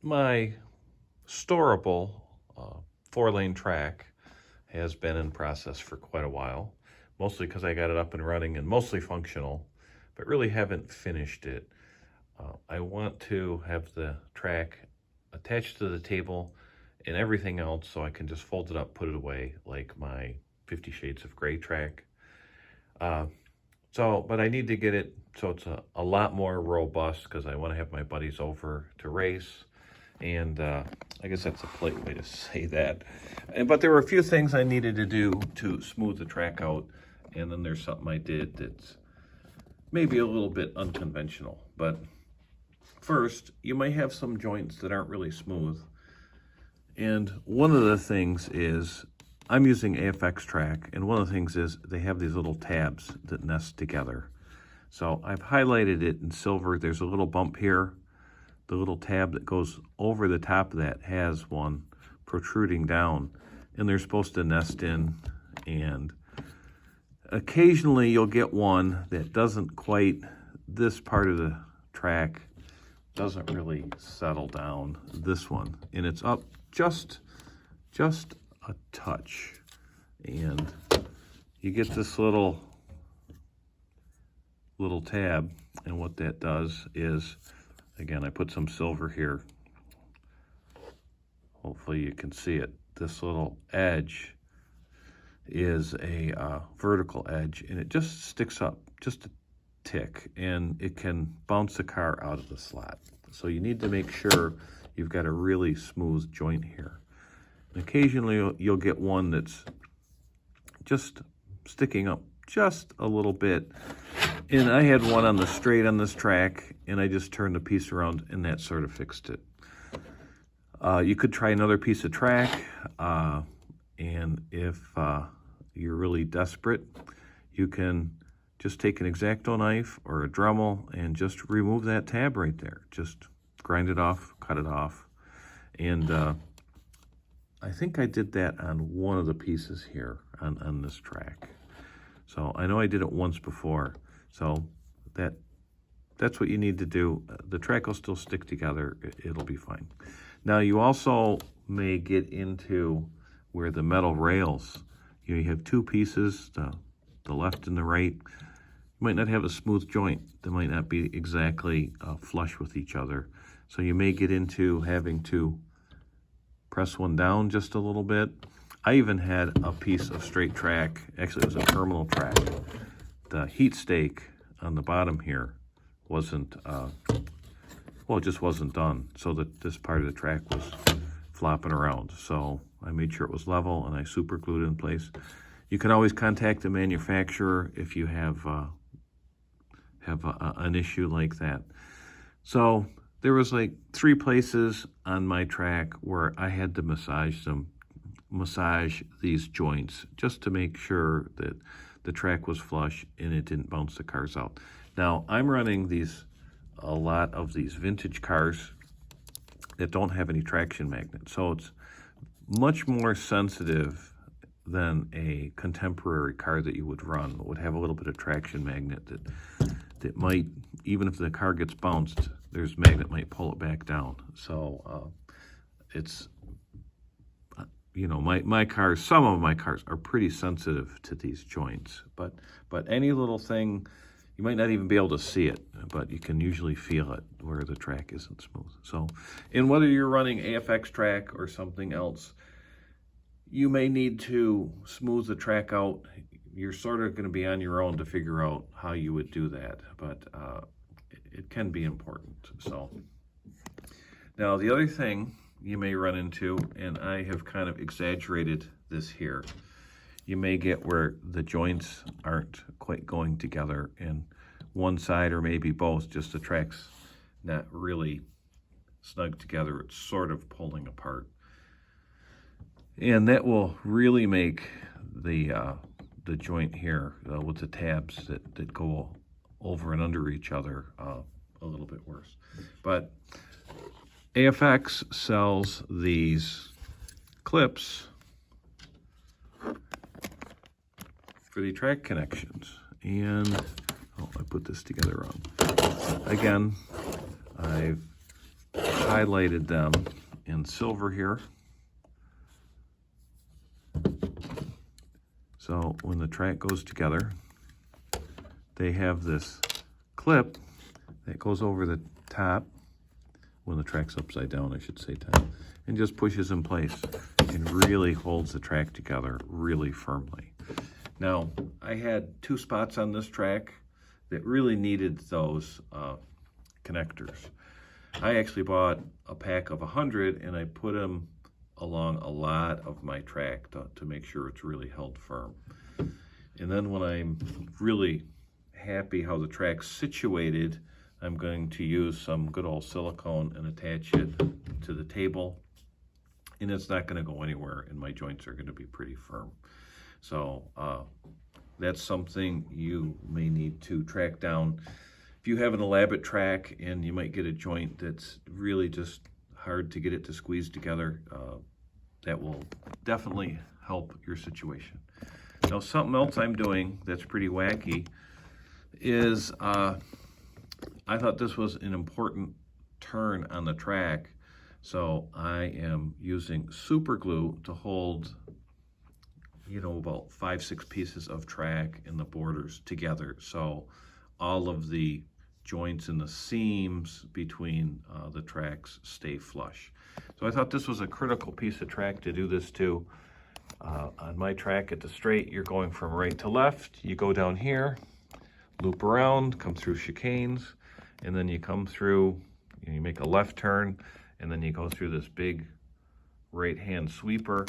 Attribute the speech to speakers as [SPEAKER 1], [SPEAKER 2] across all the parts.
[SPEAKER 1] My storable 4-lane track has been in process for quite a while, mostly because I got it up and running and mostly functional, but really haven't finished it. I want to have the track attached to the table and everything else so I can just fold it up, put it away like my 50 Shades of Grey track. But I need to get it so it's a lot more robust because I want to have my buddies over to race. And I guess that's a polite way to say that. But there were a few things I needed to do to smooth the track out. And then there's something I did that's maybe a little bit unconventional. But first, you might have some joints that aren't really smooth. And one of the things is, I'm using AFX track, and one of the things is they have these little tabs that nest together. So I've highlighted it in silver. There's a little bump here. The little tab that goes over the top of that has one protruding down, and they're supposed to nest in. And occasionally you'll get one that doesn't quite, this part of the track doesn't really settle down, this one, and it's up just a touch, and you get this little tab, and what that does is, again, I put some silver here, hopefully you can see it, this little edge is a vertical edge, and it just sticks up just a tick, and it can bounce the car out of the slot. So you need to make sure you've got a really smooth joint here. And occasionally you'll get one that's just sticking up just a little bit. And I had one on the straight on this track, and I just turned the piece around, and that sort of fixed it. You could try another piece of track, and if you're really desperate, you can just take an X-Acto knife or a Dremel and just remove that tab right there. Just grind it off, cut it off. And I think I did that on one of the pieces here on this track. So I know I did it once before. So that's what you need to do. The track will still stick together. It'll be fine. Now you also may get into where the metal rails, you have two pieces, the left and the right. You might not have a smooth joint. They might not be exactly flush with each other. So you may get into having to press one down just a little bit. I even had a piece of straight track, actually it was a terminal track. The heat stake on the bottom here wasn't, it just wasn't done. So that this part of the track was flopping around. So I made sure it was level, and I super glued it in place. You can always contact the manufacturer if you have an issue like that. So there was like 3 places on my track where I had to massage these joints just to make sure that the track was flush and it didn't bounce the cars out. Now I'm running a lot of these vintage cars that don't have any traction magnet, so it's much more sensitive than a contemporary car that you would run. It would have a little bit of traction magnet that might, even if the car gets bounced, there's magnet might pull it back down. So it's, my cars, some of my cars are pretty sensitive to these joints, but any little thing, you might not even be able to see it, but you can usually feel it where the track isn't smooth. So, and whether you're running AFX track or something else, you may need to smooth the track out. You're sort of going to be on your own to figure out how you would do that, but it can be important. So now the other thing you may run into, and I have kind of exaggerated this here, you may get where the joints aren't quite going together, and one side or maybe both, just the track's not really snug together. It's sort of pulling apart. And that will really make the joint here with the tabs that go over and under each other a little bit worse. But AFX sells these clips for the track connections. And I put this together wrong. Again, I've highlighted them in silver here. So when the track goes together, they have this clip that goes over the top, when the track's upside down, I should say top, and just pushes in place and really holds the track together really firmly. Now, I had 2 spots on this track that really needed those connectors. I actually bought a pack of 100 and I put them along a lot of my track to make sure it's really held firm. And then when I'm really happy how the track's situated, I'm going to use some good old silicone and attach it to the table. And it's not going to go anywhere, and my joints are going to be pretty firm. So that's something you may need to track down. If you have an elaborate track and you might get a joint that's really just hard to get it to squeeze together, that will definitely help your situation. Now, something else I'm doing that's pretty wacky is I thought this was an important turn on the track, so I am using super glue to hold, you know, about 5-6 pieces of track and the borders together, so all of the joints and the seams between the tracks stay flush. So I thought this was a critical piece of track to do this to. On my track at the straight, you're going from right to left. You go down here, loop around, come through chicanes, and then you come through, you make a left turn, and then you go through this big right-hand sweeper.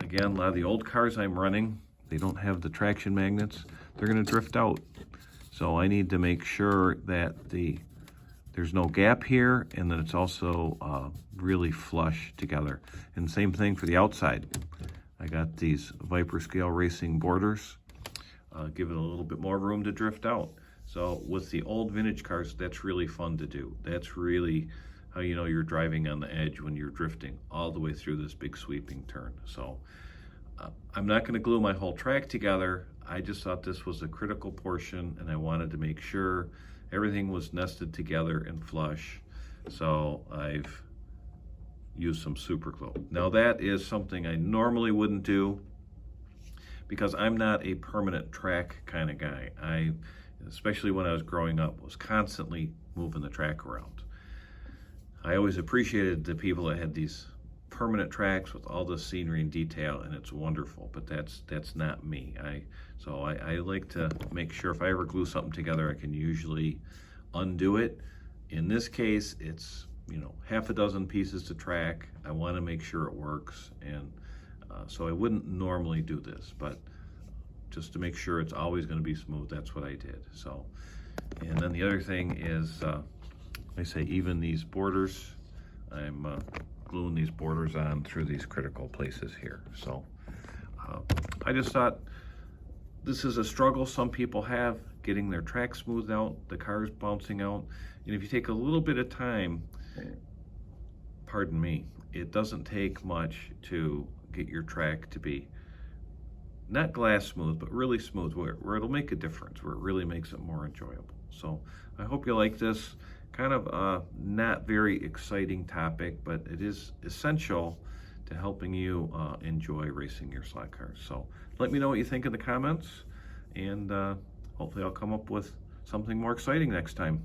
[SPEAKER 1] Again, a lot of the old cars I'm running, they don't have the traction magnets. They're going to drift out. So I need to make sure that there's no gap here, and that it's also really flush together. And same thing for the outside. I got these Viper Scale Racing borders, give it a little bit more room to drift out. So with the old vintage cars, that's really fun to do. That's really how you know you're driving on the edge, when you're drifting all the way through this big sweeping turn. So I'm not going to glue my whole track together. I just thought this was a critical portion, and I wanted to make sure everything was nested together and flush. So I've used some super glue. Now that is something I normally wouldn't do, because I'm not a permanent track kind of guy. I, especially when I was growing up, was constantly moving the track around. I always appreciated the people that had these permanent tracks with all the scenery and detail, and it's wonderful, but that's not me. So I like to make sure if I ever glue something together, I can usually undo it. In this case, it's, you know, half a dozen pieces to track. I want to make sure it works, and so I wouldn't normally do this, but just to make sure it's always going to be smooth, that's what I did. So, and then the other thing is, I say even these borders, I'm gluing these borders on through these critical places here. So I just thought this is a struggle some people have, getting their track smoothed out, the cars bouncing out. And if you take a little bit of time, pardon me, it doesn't take much to get your track to be not glass smooth, but really smooth, where it'll make a difference, where it really makes it more enjoyable. So I hope you like this. Kind of a not very exciting topic, but it is essential to helping you enjoy racing your slot cars. So let me know what you think in the comments, and hopefully I'll come up with something more exciting next time.